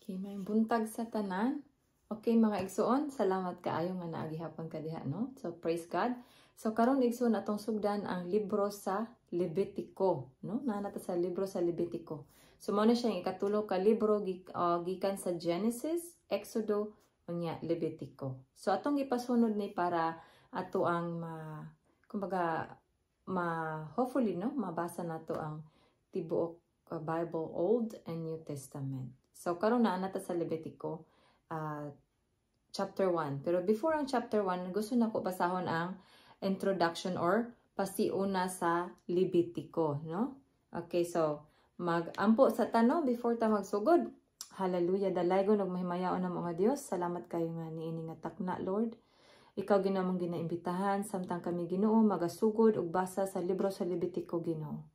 Okay, may buntag sa tanan. Okay, mga igsoon, salamat kaayo nga naagihapon ka diha, no? So, praise God. So, karon igsoon atong sugdan ang libro sa Levitico, no? Nanata sa libro sa Levitico. So, mao na siya ang ikatulo ka libro gikan sa Genesis, Exodo, unya Levitico. So, atong gipasunod ni para ato ang hopefully, no, mabasa nato ang tibuok Bible, Old and New Testament. So, karon na nata sa Levitico, chapter 1. Pero before ang chapter 1, gusto na ko basahon ang introduction or pasiuna sa Levitico, no? Okay, so, mag-ampo sa tanong before ta magsugod. Hallelujah, dalaygon og mahimayaon na mga Dios. Salamat kayo nga niini nga takna, Lord. Ikaw ginamong ginaimbitahan, samtang kami Ginoo magasugod og basa sa libro sa Levitico, Ginoo.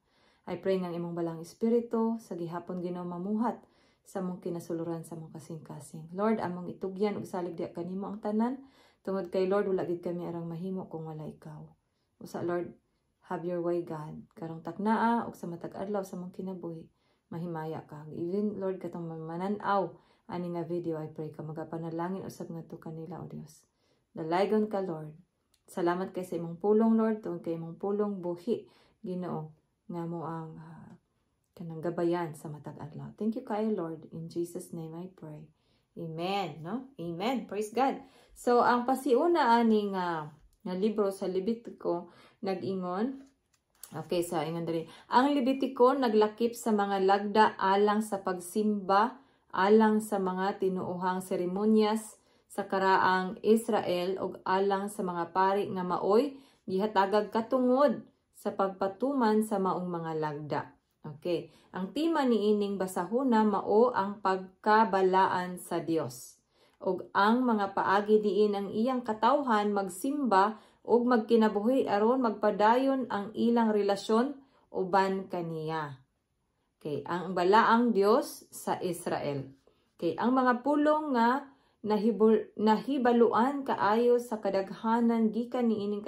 I pray nga imong balang espiritu sa gihapon Ginoo mamuhat sa mong kinasuluran sa mong kasing-kasing. Lord, among itugyan ug salig diha kanimo ang tanan. Tungod kay Lord, wala gid kami arang mahimo kung wala ikaw. Usa Lord, have your way God. Karong taknaa ug sa matag adlaw sa mong kinabuhi, mahimaya ka. Even Lord katong manan-aw ani nga video, I pray ka magapanalangin usab ngadto kanila o Dios. Dalaygon ka Lord. Salamat kay sa imong pulong Lord, tungod kay imong pulong buhi Ginoo nga mo ang kanang gabayan sa matag adlaw. Thank you kayo Lord. In Jesus name I pray. Amen, no? Amen. Praise God. So ang pasiuna ani nga libro sa Levitico nag-ingon. Okay, so ingon diri. Ang Levitico naglakip sa mga lagda alang sa pagsimba, alang sa mga tinuohang seremonyas sa karaang Israel ug alang sa mga pari nga maoy gihatagag katungod sa pagpatuman sa maong mga lagda. Okay. Ang tema niining basahona mao ang pagkabalaan sa Dios. Ug ang mga paagi diin ang iyang katawhan magsimba ug magkinabuhi aron magpadayon ang ilang relasyon uban kaniya. Okay, ang balaang Dios sa Israel. Okay, ang mga pulong nga nahibaluan kaayo sa kadaghanan gikan niining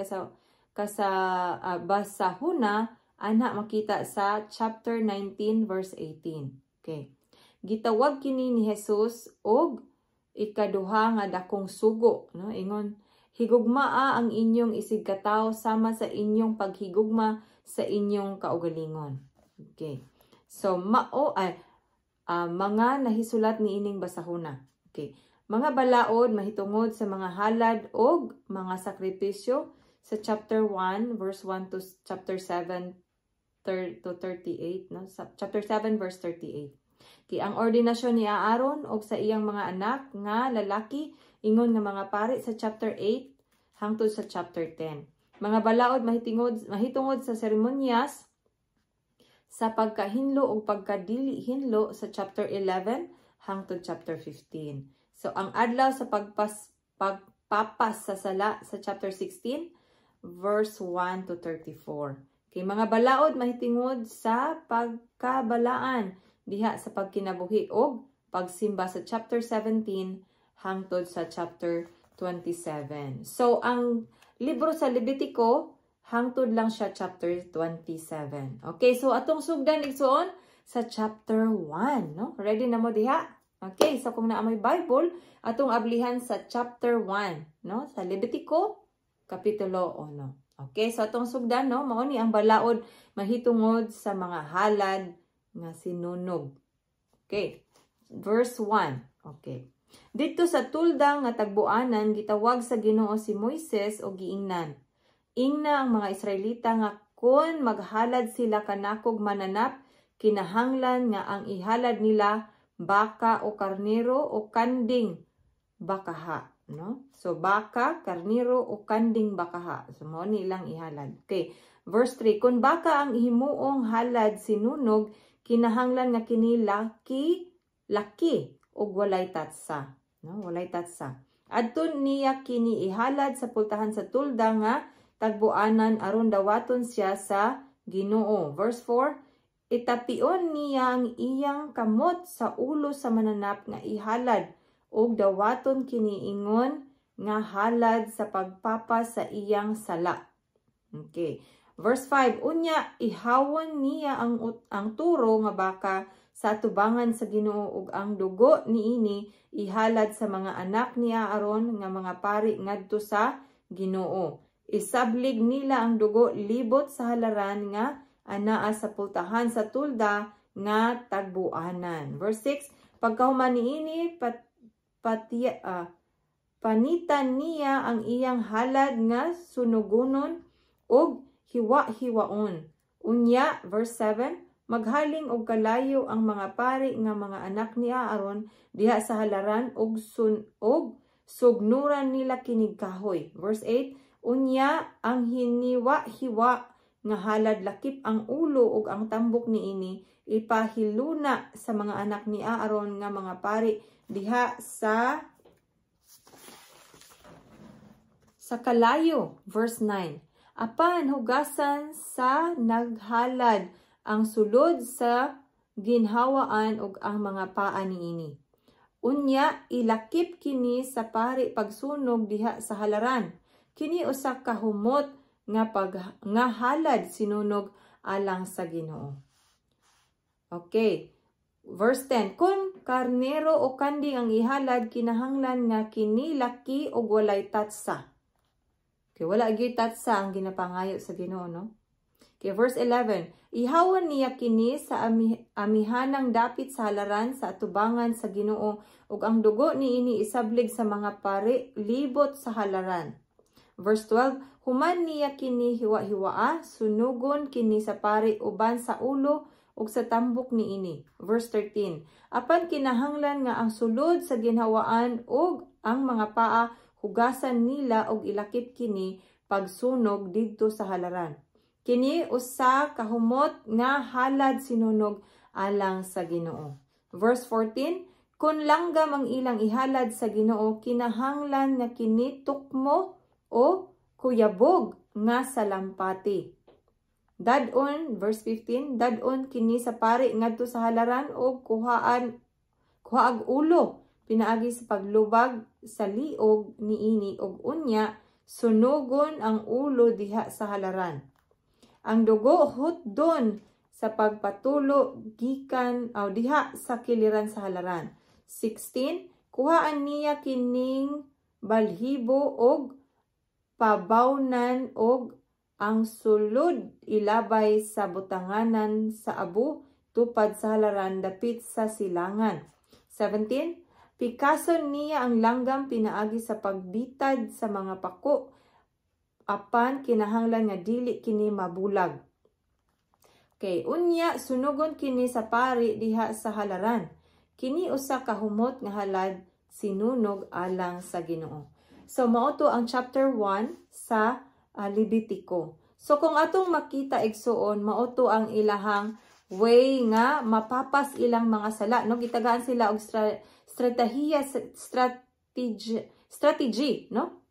basahona ana makita sa chapter 19 verse 18. Okay. Gitawag kini ni Jesus og ikaduha nga dakong sugo, no? Ingon, higugmaa ang inyong isig katawo sama sa inyong paghigugma sa inyong kaugalingon. Okay. So mga nahisulat ni ining basahona. Okay. Mga balaod mahitungod sa mga halad og mga sakripisyo sa chapter 1 verse 1 to chapter 7 to 38, no? Sa chapter 7 verse 38. Kay ang ordinasyon ni Aaron og sa iyang mga anak nga lalaki ingon nga mga pari sa chapter 8 hangtod sa chapter 10. Mga balaod mahitungod sa seremonyas sa pagkahinlo o pagkadili hinlo sa chapter 11 hangtod chapter 15. So ang adlaw sa pagpapas sa sala sa chapter 16 verse 1 to 34. Kay mga balaod mahitingod sa pagkabalaan diha sa pagkinabuhi og pagsimba sa chapter 17 hangtod sa chapter 27. So ang libro sa Levitico hangtod lang siya chapter 27. Okay, so atong sugdan igsoon sa chapter 1, no? Ready na mo diha? Okay, so kung naa may Bible, atong ablihan sa chapter 1, no? Sa Levitico kapitulo 1. Okay, so atong sugdan, no? Mao ni ang balaod mahitungod sa mga halad nga sinunog. Okay, verse 1. Okay. Dito sa tulda nga tagbuanan gitawag sa Ginoo si Moises o giingnan. Ingna ang mga Israelita nga kun maghalad sila kanakog mananap, kinahanglan nga ang ihalad nila baka o karnero o kanding bakaha. No? So, baka, karniro, o kanding bakaha. So, mo nilang ihalad. Okay. Verse 3. Kung baka ang himuong halad sinunog, kinahanglan nga kini laki, o walay tatsa. No? Walay tatsa. Adton niya kini ihalad sa pultahan sa tulda nga tagbuanan aron dawaton siya sa Ginoo. Verse 4. Itapion niya ang iyang kamot sa ulo sa mananap nga ihalad og dawaton kiniingon nga halad sa pagpapa sa iyang sala. Okay. Verse 5, unya ihawon niya ang turo nga baka sa atubangan sa Ginoo ug ang dugo niini ihalad sa mga anak ni Aaron nga mga pari ngadto sa Ginoo. Isablig nila ang dugo libot sa halaran nga anaa sa pultahan sa tulda nga tagbuanan. Verse 6, pagkahuman niini panitan niya ang iyang halad nga sunugunon og hiwa-hiwaon. Unya, verse 7, maghaling og kalayo ang mga pari nga mga anak ni Aaron diha sa halaran og sugnuran nila kinig kahoy. Verse 8, unya ang hiniwa-hiwa nga halad lakip ang ulo ug ang tambok niini ipahiluna sa mga anak ni Aaron nga mga pari diha sa kalayo. Verse 9, apan hugasan sa naghalad ang sulod sa ginhawaan ug ang mga paa niini. Unya ilakip kini sa pari pagsunog diha sa halaran. Kini usa ka humot nga halad sinunog alang sa Ginoo. Okay. Verse 10, kung karnero o kanding ang ihalad kinahanglan nga kini laki og walay tatsa. Okay, wala gyud tatsa ang ginapangayo sa Ginoo, no? Okay, verse 11, ihawan niya kini sa amihanang dapit sa halaran sa atubangan sa Ginoo ug ang dugo niini isablig sa mga pari libot sa halaran. Verse 12, human niya kini hiwa-hiwaa, sunugon kini sa pari uban sa ulo ug sa tambok niini. Verse 13, apan kinahanglan nga ang sulod sa ginhawaan ug ang mga paa hugasan nila og ilakip kini pagsunog didto sa halaran. Kini usa ka humot nga halad sinunog alang sa Ginoo. Verse 14, kun langgam ang ilang ihalad sa Ginoo kinahanglan nga kini tukmo o kuyabog nga salampati. Dadon, verse 15, dadon kini sa pari ngadto sa halaran o kuhaag ulo pinaagi sa paglubag sa liog niini og unya sunugon ang ulo diha sa halaran. Ang dugo hutdon sa pagpatulo gikan diha sa kiliran sa halaran. 16, kuhaan niya kining balhibo og pabawnan og ang sulod ilabay sa butanganan sa abo tupad sa halaran dapit sa silangan. 17, pikason niya ang langgam pinaagi sa pagbitad sa mga pako apan kinahanglan nga dili kini mabulag. Okay, unya sunugon kini sa pari diha sa halaran. Kini usa ka humot nga halad sinunog alang sa Ginoo. So mao to ang chapter 1 sa Levitico. So kung atong makita igsuon mao to ang ilahang way nga mapapas ilang mga sala, no? Gitagaan sila og strategy, no?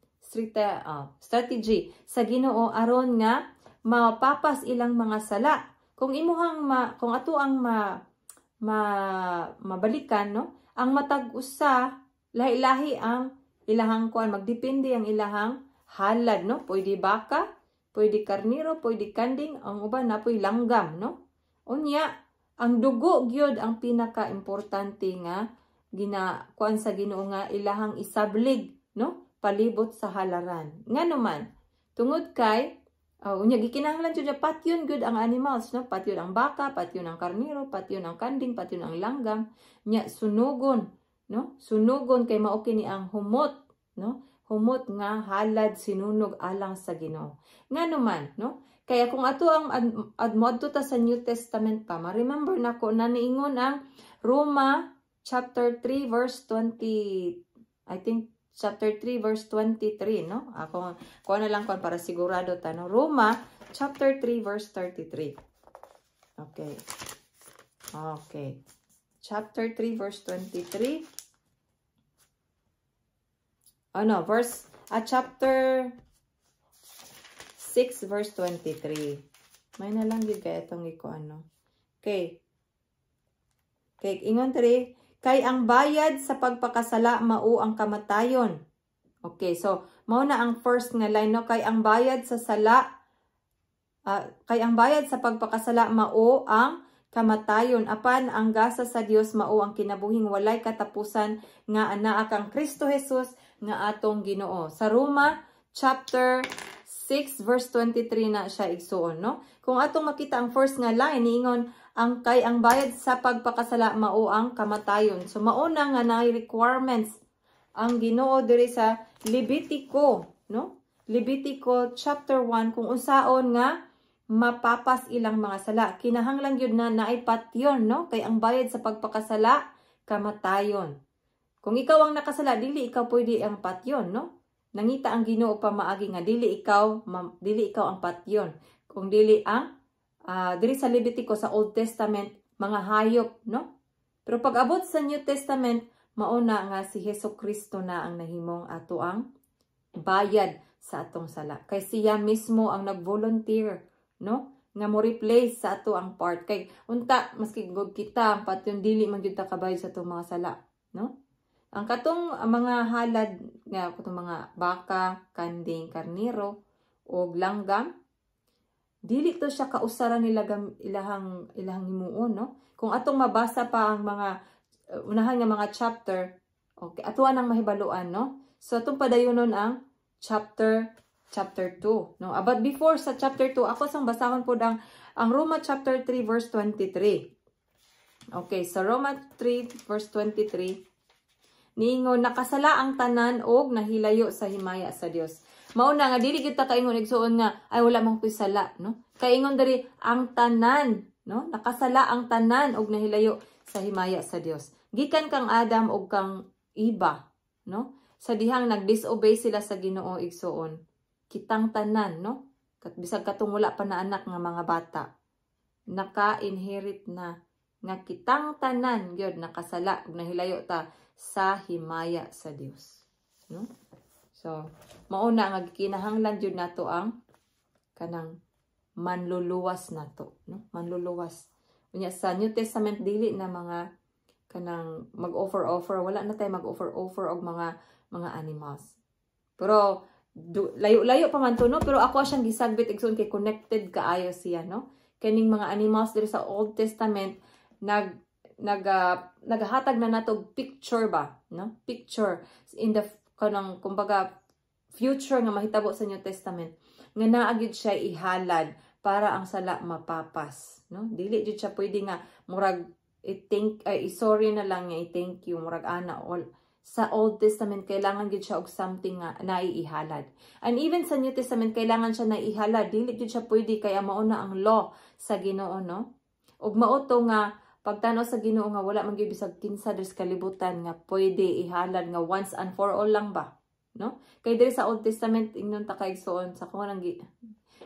Strategy sa Ginoo aron nga mapapas ilang mga sala. Kung imuhang kung ato ang mabalikan, no? Ang matag usa lahi-lahi ang ilahang kuan, magdepende ang ilahang halad, no? Pwede baka, pwede karniro, pwede kanding, ang uban na pwede langgam, no? Unya, ang dugo gyud ang pinaka-importante nga kuan sa Ginoo nga ilahang isablig, no? Palibot sa halaran. Nga naman, tungod kay unya gikinahanglan jud patyon gyud ang animals, no? Patyon ang baka, patyon ang karniro, patyon ang kanding, patyon ang langgam, nya sunugon, no? Sunugon kay mao kini ang humot, no? Humot nga halad sinunog alang sa Ginoo. Nga naman, no? Kaya kung ato ang adto ta sa New Testament pa, ma-remember nako na niingon ang Roma chapter 3 verse 20, I think chapter 3 verse 23, no? Ako na lang kon para sigurado ta, no? Roma chapter 3 verse 33. Okay. Okay. Chapter 3 verse 23. Chapter 6 verse 23. May na lang gid kay itong Okay. Okay, ingon diri, kay ang bayad sa pagpakasala mao ang kamatayon. Okay, so mao na ang first nga line, no? Kay ang bayad sa pagpakasala mao ang kamatayon, apan ang gasa sa Dios mao ang kinabuhing walay katapusan nga anaa kang Kristo Jesus nga atong Ginoo. Sa Roma chapter 6 verse 23 na siya igsuon, no? Kung atong makita ang first nga line niingon ang bayad sa pagpakasala mao ang kamatayon. So mao na nga na requirements ang Ginoo diri sa Levitico, no? Levitico chapter 1 kung unsaon nga mapapas ilang mga sala. Kinahanglan yun na naipatyon, no? Kay ang bayad sa pagpakasala, kamatayon. Kung ikaw ang nakasala, dili ikaw pwede ang patyon, no? Nangita ang Ginoo pa maagi nga dili ikaw ang patyon. Kung dili ang diri sa Levitico sa Old Testament mga hayop, no? Pero pag abot sa New Testament, mauna nga si Hesukristo na ang nahimong ato ang bayad sa atong sala. Kay siya mismo ang nag-volunteer, no? Nga mo replace sa ato ang part. Kay unta maski gud kita ang patyon dili man gyud ta kabayad sa atong mga sala, no? Ang katong mga halad nga katong mga baka, kanding, karnero o langgam, dili to siya kausaran nila ilahang himuon, no? Kung atong mabasa pa ang mga unahan nga mga chapter, okay, atuan ang mahibaluan, no? So atong padayunon ang chapter 2, no? But before sa chapter 2, ako sang basahon po ang Roma chapter 3 verse 23. Okay, sa Roma 3 verse 23, niingon nakasala ang tanan og nahilayo sa himaya sa Dios. Mao na nga dili kita kaingon igsuon nga ay wala man ko'y sala, no? Kaingon diri ang tanan, no? Nakasala ang tanan og nahilayo sa himaya sa Dios. Gikan kang Adam og kang Eva, no? Sa dihang nag-disobey sila sa Ginoo igsuon. Kitang tanan, no? Bisag katong wala pa na anak nga mga bata, naka-inherit na nga kitang tanan gyud nakasala ug nahilayo ta sa himaya sa Dios, no? So mauna nga kinahanglan jud nato ang kanang manluluwas nato, no? Manluluwas. Unya sa New Testament dili na mga kanang mag-offer wala na tay mag-offer og mga animals. Pero layo-layo pa man to, no? Pero ako siyang gisagbit igsoon kay connected kaayo siya, no? Kaning mga animals diri sa Old Testament naghatag na nato picture ba, no? Picture in the kanang kumbaga future nga mahitabo sa New Testament nga naa gyud siya ihalad para ang sala mapapas, no? Dili gyud siya pwede nga murag sorry na lang nga i-thank you murag ana all. Sa Old Testament kailangan gyud siya og something nga naiihalad. And even sa New Testament kailangan siya naiihalad, dili gyud siya pwede kaya mao na ang law sa Ginoo, no? Ug mao to nga pagtanaw sa Ginoo nga wala man gyud bisag kinsa sa kalibutan nga pwede ihalad nga once and for all lang ba, no? Kay diri sa Old Testament ingnon ta kay igsoon sa kuno nang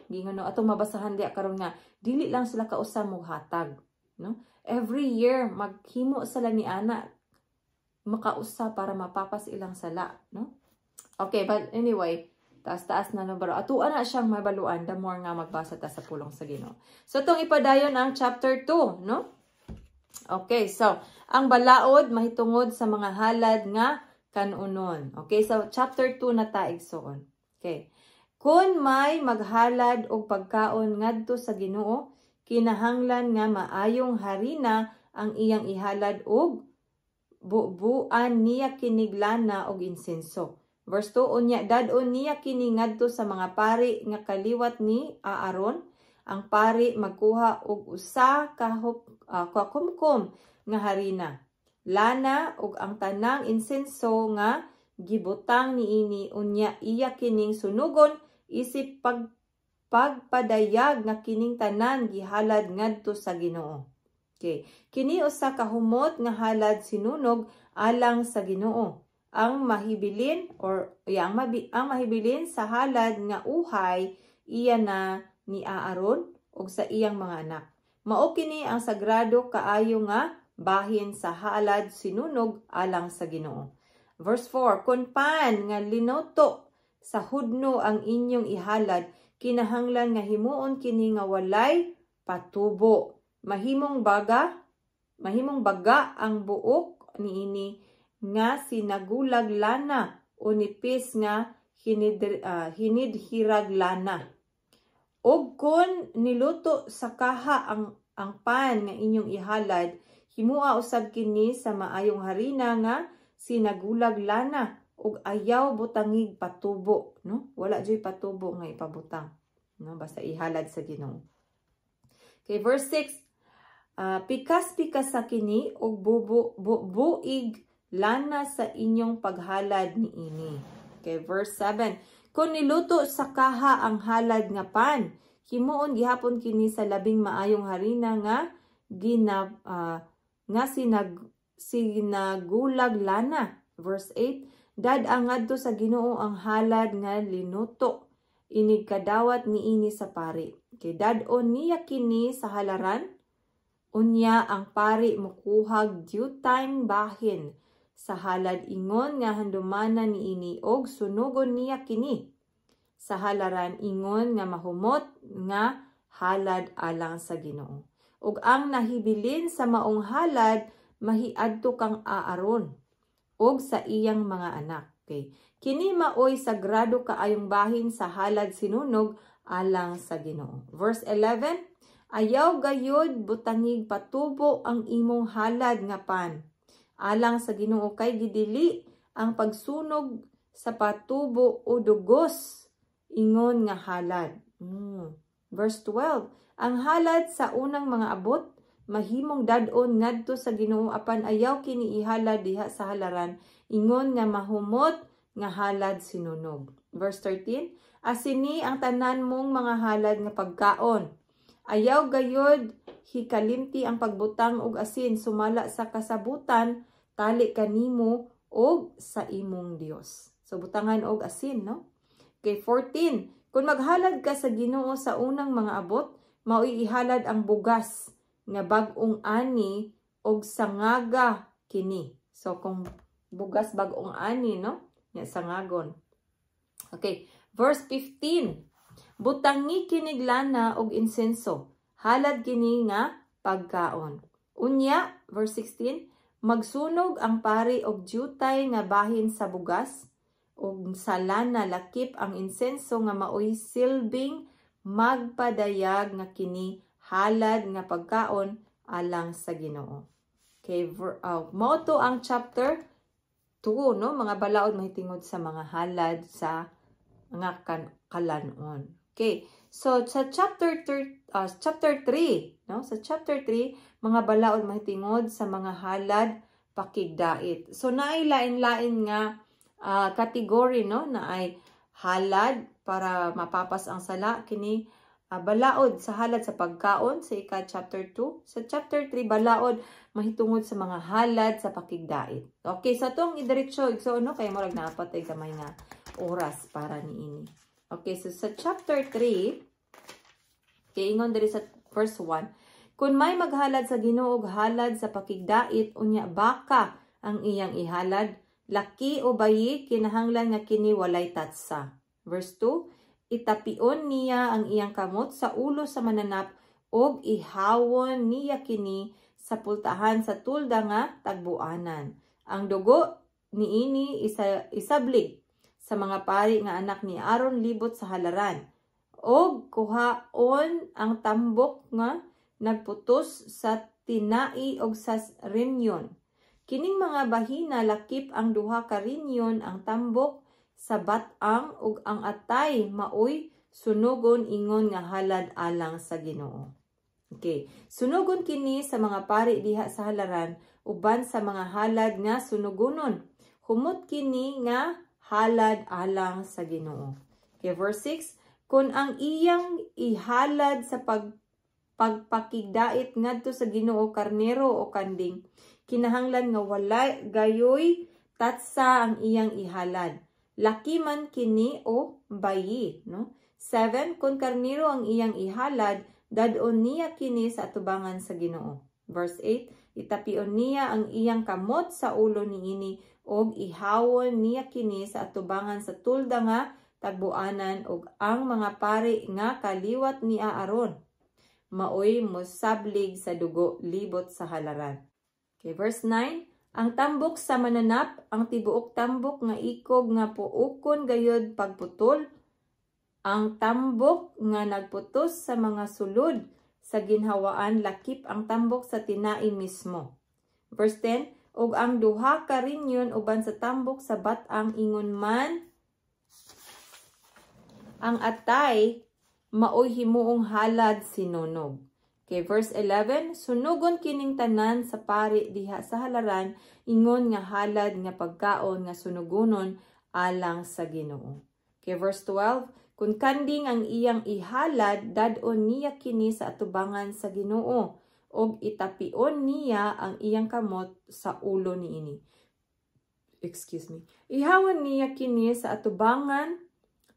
gingon no atong mabasahan diya karon nga dili lang sila kausa mo hatag, no? Every year maghimo sila ni ana makausa para mapapas ilang sala, no? Okay, but anyway, taas-taas na no baro. Atuan na siyang mabaluan the more nga magbasa ta sa pulong sa Ginoo. So tong ipadayon ang chapter 2, no? Okay, so ang balaod mahitungod sa mga halad nga kanunon. Okay, so chapter 2 na ta igsoon. Okay. Kung may maghalad og pagkaon ngadto sa Ginoo, kinahanglan nga maayong harina ang iyang ihalad og bubuan niya kiniglana og insenso. Verse 2, unya dadon niya kini ngadto sa mga pari nga kaliwat ni Aaron. Ang pari magkuha og usa ka kumkum nga harina, lana ug ang tanang insenso nga gibutang niini unya iya kining sunugon isip pagpadayag nga kining tanan gihalad ngadto sa Ginoo. Okay. Kini usa ka humot nga halad sinunog alang sa Ginoo. Ang mahibilin ang mahibilin sa halad nga uhay iya na ni Aaron ug sa iyang mga anak. Mao kini ang sagrado kaayo nga bahin sa halad sinunog alang sa Ginoo. Verse 4, kun pan nga linuto sa hudno ang inyong ihalad, kinahanglan nga himuon kini nga walay patubo. Mahimong baga ang buok niini nga sinagulag lana o nipis nga hinidhirag lana. Og kun niluto sa kaha ang ang pan nga inyong ihalad, himua usab kini sa maayong harina nga sinagulag lana ug ayaw butangig patubo, no? Wala joy patubo nga ipabutang, no? Basta ihalad sa Ginoo. Okay, verse 6. Pikas-pikas sa kini ug buig lana sa inyong paghalad niini. Okay, verse 7. Kung niluto sa kaha ang halad nga pan, himuon gihapon kini sa labing maayong harina nga sinagulag lana. Verse 8. Dad-ang ngadto sa Ginoo ang halad nga linuto, inig kadawat niini sa pari. Kay dad-on niya kini sa halaran, unya ang pari mukuhag due time bahin sa halad ingon nga handumana niini og sunugon niya kini sa halaran ingon nga mahumot nga halad alang sa Ginoo. Ug ang nahibilin sa maong halad mahiadto kang Aaron og sa iyang mga anak. Okay. Kini maoy sagrado kaayong bahin sa halad sinunog alang sa Ginoo. Verse 11. Ayaw gayud butangig patubo ang imong halad nga pan alang sa Ginoo kay gidili ang pagsunog sa patubo o dugos ingon nga halad. Verse 12. Ang halad sa unang mga abot mahimong dad-on ngadto sa Ginoo apan ayaw kini ihalad diha sa halaran ingon nga mahumot nga halad sinunog. Verse 13. Asini ang tanan mong mga halad nga pagkaon. Ayaw gayud hikalimti ang pagbutang og asin sumala sa kasabutan tali kanimo og sa imong Dios. So butangan og asin, no? Okay, 14. Kung maghalad ka sa Ginoo sa unang mga abot, maoy ihalad ang bugas nga bag-ong ani og sangaga kini. So kung bugas bag-ong ani, no? Nya sangagon. Okay, verse 15. Butangi kinig lana og insenso. Halad kini nga pagkaon. Unya, verse 16. Magsunog ang pari og jutay nga bahin sa bugas ug sa lana lakip ang insenso nga maoy silbing magpadayag nga kini halad nga pagkaon alang sa Ginoo. Okay, mao to ang chapter 2, no? Mga balaod mahitingod sa mga halad sa mga kalanon. Okay, so sa chapter 3, no? Sa chapter 3, mga balaod mahitingod sa mga halad pakigdait. So naay lain-lain nga category, no? Naay halad para mapapas ang sala kini balaod sa halad sa pagkaon sa chapter 2. Sa chapter 3 balaod mahitungod sa mga halad sa pakigdait. Okay, so itong idiretso igso, no? Kay murag napatay gamay nga oras para niini. Okay, so sa chapter 3, kay ingon diri sa verse 1, kung may maghalad sa Ginoo og halad sa pakigdait unya baka ang iyang ihalad, laki o bayi kinahanglan nga kini walay tatsa. Verse 2, itapion niya ang iyang kamot sa ulo sa mananap og ihawon niya kini sa pultahan sa tulda nga tagbuanan. Ang dugo niini isablig sa mga pari nga anak ni Aaron libot sa halaran. Og kuhaon ang tambok nga nagputos sa tinai og sa rinyon. Kining mga bahina lakip ang duha ka rinyon ang tambok sa batang ug ang atay maoy sunugon ingon nga halad alang sa Ginoo. Okay, sunugon kini sa mga pari diha sa halaran uban sa mga halad nga sunugonon. Humot kini nga halad alang sa Ginoo. Okay, verse 6, kung ang iyang ihalad sa pagpakigdait ngadto sa Ginoo karnero o kanding, kinahanglan nga walay gayoy tatsa ang iyang ihalad. Laki man kini o bayi, no? 7, kung karnero ang iyang ihalad, dadon niya kini sa atubangan sa Ginoo. Verse 8, itapion niya ang iyang kamot sa ulo niini og ihawon niya kini sa atubangan sa tulda nga tagbuanan og ang mga pari nga kaliwat ni Aaron maoy mosablig sa dugo libot sa halaran. Okay, verse 9, ang tambok sa mananap, ang tibuok tambok nga ikog nga puukon gayud pagputol, ang tambok nga nagputos sa mga sulod sa ginhawaan lakip ang tambok sa tinai mismo. Verse 10, ug ang duha ka rinyon uban sa tambok sa bat-ang ingon man ang atay maoy himuong halad sinunog. Okay, verse 11, sunugon kining tanan sa pari diha sa halaran ingon nga halad nga pagkaon nga sunugonon alang sa Ginoo. Okay, verse 12, kung kanding ang iyang ihalad dadon niya kini sa atubangan sa Ginoo og itapion niya ang iyang kamot sa ulo niini. Ihawan niya kini sa atubangan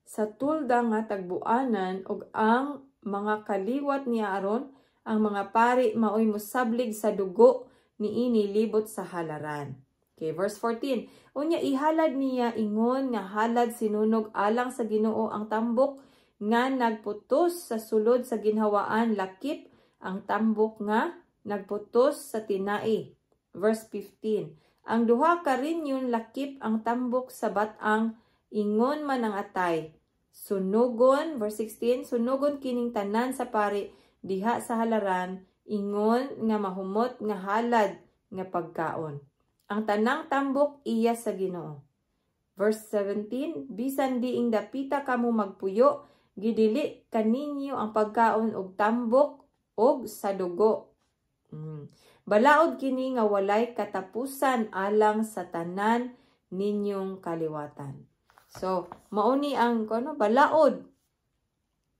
sa tulda nga tagbuanan og ang mga kaliwat niya aron ang mga pari maoy musablig sa dugo niini libot sa halaran. Okay, verse 14. Unya ihalad niya ingon nga halad sinunog alang sa Ginoo ang tambok nga nagputos sa sulod sa ginhawaan lakip ang tambok nga nagputos sa tinai. Verse 15. Ang duha ka rinyon lakip ang tambok sa bat-ang ingon man ang atay. Sunugon, verse 16, sunugon kining tanan sa pari diha sa halaran ingon nga mahumot nga halad nga pagkaon. Ang tanang tambok iya sa Ginoo. Verse 17, bisan diing dapita kamo magpuyo, gidili kaninyo ang pagkaon og tambok og sa dugo. Balaod kini nga walay katapusan alang sa tanan ninyong kaliwatan. So, mauni ang balaod.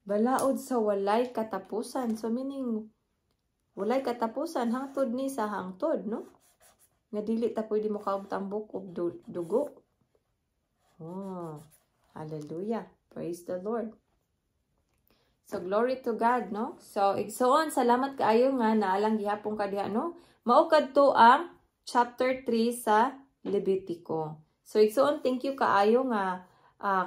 Balaod sa walay katapusan. So, meaning, walay katapusan, hangtod ni sa hangtod, no? Nga dili ta pwede mo kaog tambok og dugo. Oh, hallelujah. Praise the Lord. So, glory to God, no? So, igsoon, salamat kaayo nga naalang gihapon ka diha, no? Maukad to ang chapter 3 sa Levitico. So, igsoon, thank you kaayo nga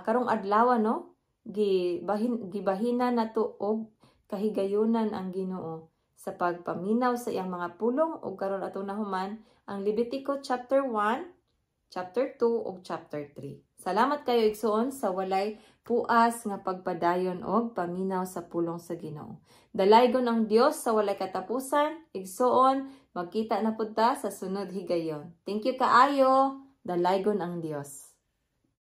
karong adlaw, no? Gibahina na to og kahigayunan ang Ginoo sa pagpaminaw sa iyang mga pulong ug karon atong nahuman ang Levitico chapter 1, chapter 2 ug chapter 3. Salamat kayo igsoon sa walay puas nga pagpadayon og paminaw sa pulong sa Ginoo. Dalaygon ang Dios sa walay katapusan. Igsoon, magkita na pud ta sa sunod higayon. Thank you kaayo. Dalaygon ang Dios.